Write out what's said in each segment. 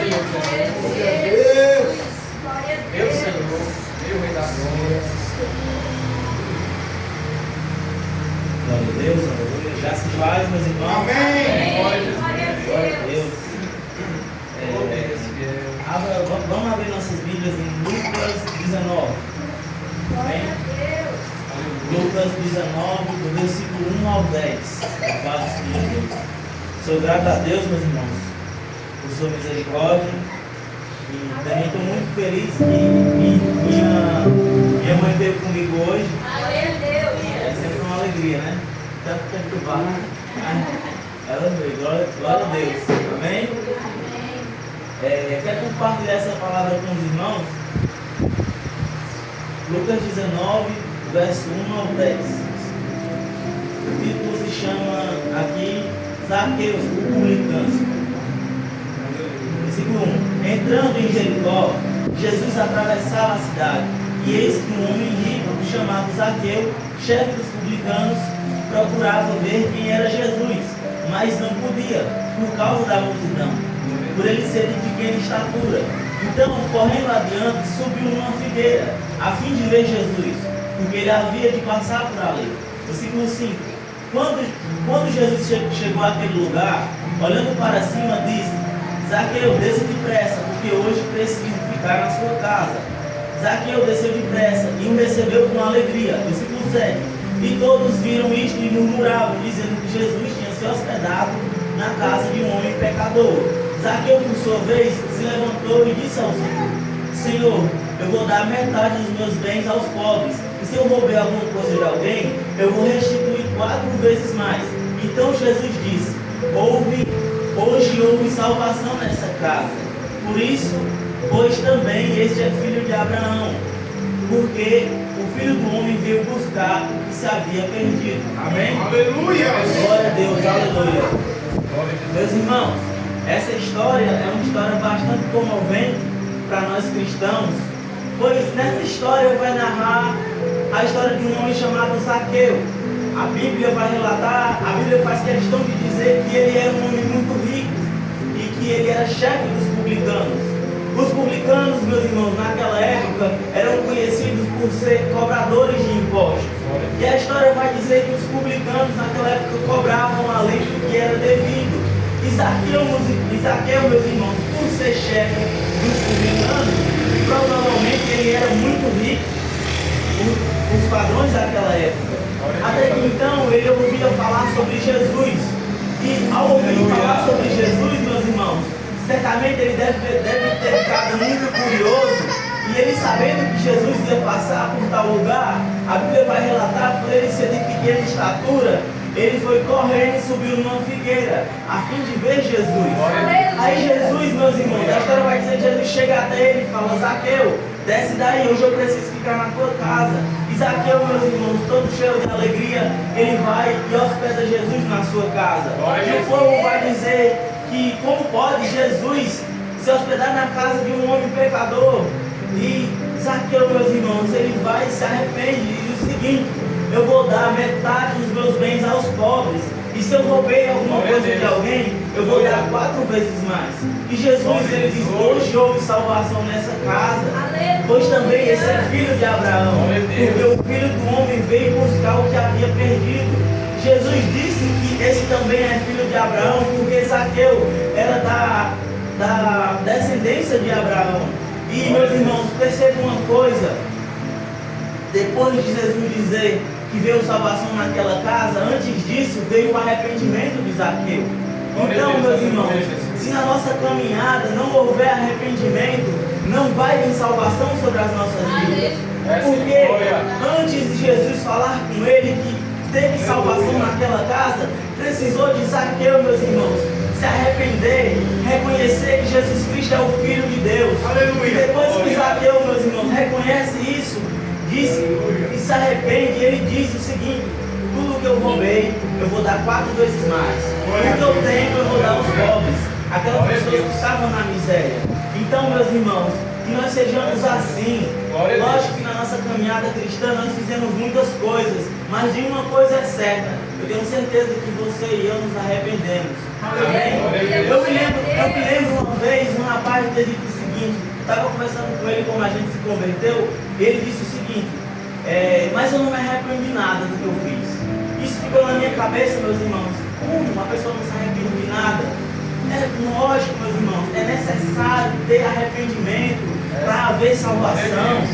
Senhor Jesus. Glória a Deus. Meu Senhor, meu Rei da Glória. Glória a Deus, aleluia. Já se faz, meus irmãos. Amém. Glória a Deus. Vamos abrir nossas Bíblias em Lucas 19. Amém? Lucas 19, do versículo 1 ao 10. Louvado seja Deus. Sou grato a Deus, meus irmãos, por sua misericórdia. E também estou muito feliz que minha mãe esteve comigo hoje. É sempre uma alegria, né? Tanto perturbar. Ela veio, glória a Deus. Amém? Quero compartilhar essa palavra com os irmãos. Lucas 19, verso 1 ao 10. O título se chama aqui Zaqueu, o publicano. Versículo 1. Entrando em Jericó, Jesus atravessava a cidade, e eis que um homem rico, chamado Zaqueu, chefe dos publicanos, procurava ver quem era Jesus, mas não podia, por causa da multidão, por ele ser de pequena estatura. Então, correndo adiante, subiu numa figueira, a fim de ver Jesus, porque ele havia de passar por ali. Versículo 5. Quando Jesus chegou àquele lugar, olhando para cima, disse: Zaqueu, desça depressa, porque hoje preciso ficar na sua casa. Zaqueu desceu depressa e o recebeu com alegria. Versículo 7. E todos viram isto e murmuravam, dizendo que Jesus tinha se hospedado na casa de um homem pecador. Zaqueu, por sua vez, se levantou e disse ao Senhor: Senhor, eu vou dar metade dos meus bens aos pobres, e se eu roubei alguma coisa de alguém, eu vou restituir 4 vezes mais. Então Jesus disse: Hoje houve salvação nessa casa. Por isso, pois também este é filho de Abraão, porque o Filho do Homem veio buscar o que se havia perdido. Amém? Aleluia. Glória a Deus, aleluia. Meus irmãos, essa história é uma história bastante comovente para nós cristãos, pois nessa história vai narrar a história de um homem chamado Zaqueu. A Bíblia vai relatar, a Bíblia faz questão de dizer que ele era um homem muito rico e que ele era chefe dos publicanos. Os publicanos, meus irmãos, naquela época eram conhecidos por ser cobradores de impostos. E a história vai dizer que os publicanos naquela época cobravam além do que era devido. E Zaqueu, meus irmãos, por ser chefe dos publicanos, provavelmente ele era muito rico por os padrões daquela época. Até que então ele ouvia falar sobre Jesus. E ao ouvir falar sobre Jesus, meus irmãos, certamente ele deve ter ficado muito curioso. E ele, sabendo que Jesus ia passar por tal lugar, a Bíblia vai relatar, por ele ser de pequena estatura, ele foi correndo e subiu numa figueira, a fim de ver Jesus. Aí Jesus, meus irmãos, a história vai dizer que Jesus chega até ele e fala: Zaqueu, desce daí, hoje eu preciso ficar na tua casa. E Zaqueu, meus irmãos, todo cheio de alegria, ele vai e hospeda Jesus na sua casa. E o povo vai dizer que como pode Jesus se hospedar na casa de um homem pecador? E Zaqueu, meus irmãos, ele vai e se arrepende e diz o seguinte: eu vou dar metade dos meus bens aos pobres, e se eu roubei alguma coisa de alguém, eu vou dar 4 vezes mais. E Jesus, ele diz: hoje houve salvação nessa casa, pois também esse é filho de Abraão, porque o Filho do Homem veio buscar o que havia perdido. Jesus disse que esse também é filho de Abraão, porque Zaqueu era da descendência de Abraão. E, meus irmãos, percebam uma coisa: depois de Jesus dizer que veio salvação naquela casa, antes disso veio o arrependimento de Zaqueu. Então, meus irmãos, se na nossa caminhada não houver arrependimento, não vai vir salvação sobre as nossas vidas. Porque antes de Jesus falar com ele que teve salvação naquela casa, precisou de Zaqueu, meus irmãos, se arrepender, reconhecer que Jesus Cristo é o Filho de Deus. Aleluia. E depois que Zaqueu, meus irmãos, reconhece isso, diz e se arrepende, ele diz o seguinte: tudo que eu roubei, eu vou dar 4 vezes mais. Tudo que eu tenho, eu vou dar aos pobres, aquelas pessoas que estavam na miséria. Então, meus irmãos, que nós sejamos assim. Lógico que na nossa caminhada cristã nós fizemos muitas coisas, mas de uma coisa é certa: eu tenho certeza que você e eu nos arrependemos. Amém? Eu me lembro uma vez, um rapaz ter dito o seguinte, estava conversando com ele como a gente se converteu, ele disse o seguinte, mas eu não me arrependi de nada do que eu fiz. Isso ficou na minha cabeça, meus irmãos. Como uma pessoa não se arrepende de nada? É lógico, meus irmãos, é necessário ter arrependimento para haver salvação.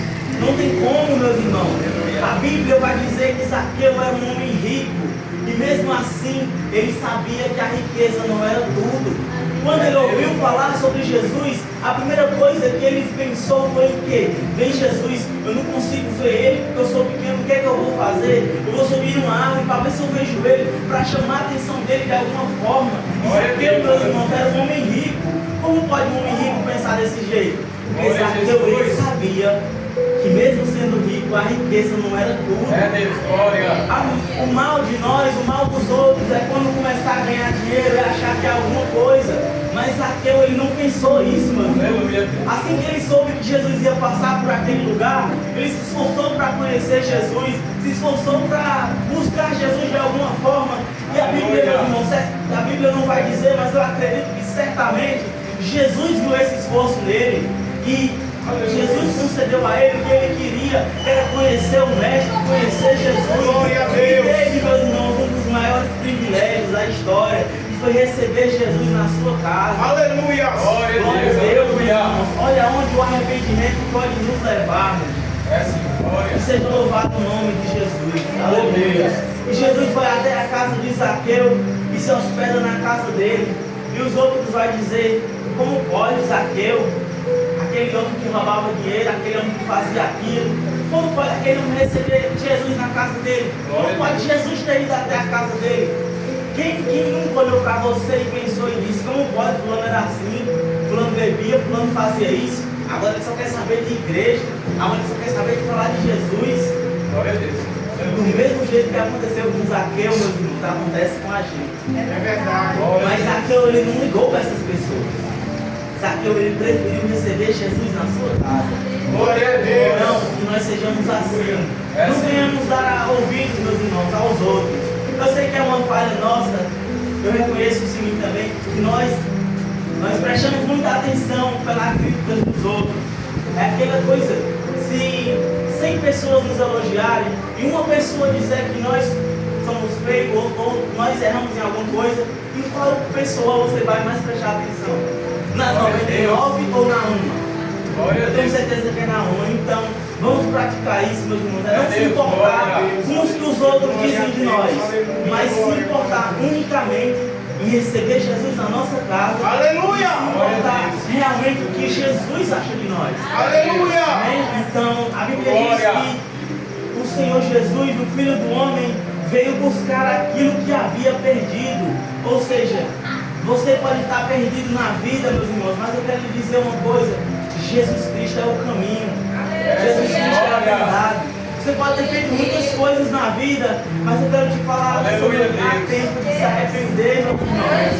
Não tem como, meus irmãos. A Bíblia vai dizer que Zaqueu era um homem rico. E mesmo assim, ele sabia que a riqueza não era tudo. Quando ele ouviu falar sobre Jesus, a primeira coisa que ele pensou foi o quê? Vem Jesus, eu não consigo ver ele porque eu sou pequeno, o que é que eu vou fazer? Eu vou subir numa árvore para ver se eu vejo ele, para chamar a atenção dele de alguma forma. E Zaqueu, meus irmãos, era um homem rico. Como pode um homem rico pensar desse jeito? Porque Zaqueu, ele sabia que mesmo sendo rico, a riqueza não era tudo. Deus, glória. O mal de nós, o mal dos outros é quando começar a ganhar dinheiro e achar que é alguma coisa. Mas Zaqueu, ele não pensou isso, mano. Aleluia. Assim que ele soube que Jesus ia passar por aquele lugar, ele se esforçou para conhecer Jesus, se esforçou para buscar Jesus de alguma forma. E a Bíblia, meus irmãos, a Bíblia não vai dizer, mas eu acredito que certamente Jesus viu esse esforço nele. E Jesus concedeu a ele o que ele queria, era conhecer o Mestre, conhecer Jesus. Glória a Deus. E teve, meus irmãos, um dos maiores privilégios da história, que foi receber Jesus na sua casa. Aleluia. Glória a Glória a Deus, Deus, meus aleluia. irmãos. Olha onde o arrependimento pode nos levar, meu. Sim, glória. E seja louvado o nome de Jesus. Aleluia. E Jesus vai até a casa de Zaqueu e se hospeda na casa dele. E os outros vão dizer, como pode Zaqueu? Aquele homem que roubava dinheiro, aquele homem que fazia aquilo. Como pode aquele homem receber Jesus na casa dele? Como pode Jesus ter ido até a casa dele? Quem nunca olhou para você e pensou e disse, como pode? Fulano era assim, fulano bebia, fulano fazia isso. Agora ele só quer saber de igreja, agora ele só quer saber de falar de Jesus. Glória a Deus. Do mesmo jeito que aconteceu com Zaqueu, meus irmãos, acontece com a gente. É verdade. Mas Zaqueu, ele não ligou para essas pessoas. Zaqueu, ele preferiu receber Jesus na sua casa. Glória a Deus. Não, que nós sejamos assim. Não venhamos dar ouvidos, meus irmãos, aos outros. Eu sei que é uma falha nossa. Eu reconheço isso em mim também. Que nós prestamos muita atenção pela crítica dos outros. É aquela coisa, se 100 pessoas nos elogiarem e uma pessoa dizer que nós somos feios ou nós erramos em alguma coisa, em qual pessoa você vai mais prestar atenção? Na 99 ou na 1? Glória a Eu tenho Deus. certeza que é na 1. Então, vamos praticar isso, meus irmãos. É não se Deus, importar glória a Deus. com os que os outros dizem de nós, mas se importar unicamente em receber Jesus na nossa casa. Aleluia. Se importar realmente o que Jesus acha de nós. Aleluia. Amém? Então, a Bíblia diz Glória. que o Senhor Jesus, o Filho do Homem, veio buscar aquilo que havia perdido. Ou seja, você pode estar perdido na vida, meus irmãos, mas eu quero lhe dizer uma coisa: Jesus Cristo é o caminho, Jesus Cristo é a verdade. Você pode ter feito muitas coisas na vida, mas eu quero te falar sobre há tempo de se arrepender, meus irmãos.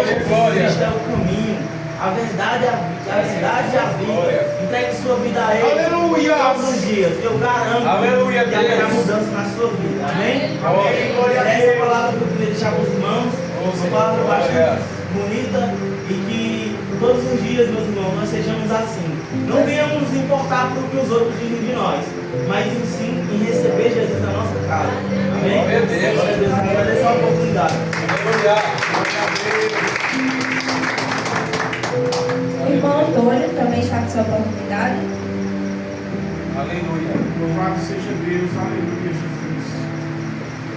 Jesus Cristo é o caminho, a verdade e a vida. Entregue sua vida a Ele. Aleluia. Todos os dias. Eu garanto Aleluia, que haverá Deus. mudança na sua vida. Amém? Amém. Glória a Essa Deus. palavra que eu queria deixar para os irmãos. Uma palavra bastante bonita e que todos os dias, meus irmãos, nós sejamos assim. Não venhamos nos importar por o que os outros dizem de nós, mas sim em receber Jesus na nossa casa. Amém? Glória a Deus. Glória a Deus. Agradeço a oportunidade. Aleluia. O irmão Antônio também está com sua oportunidade. Aleluia. Louvado seja Deus. Aleluia, Jesus.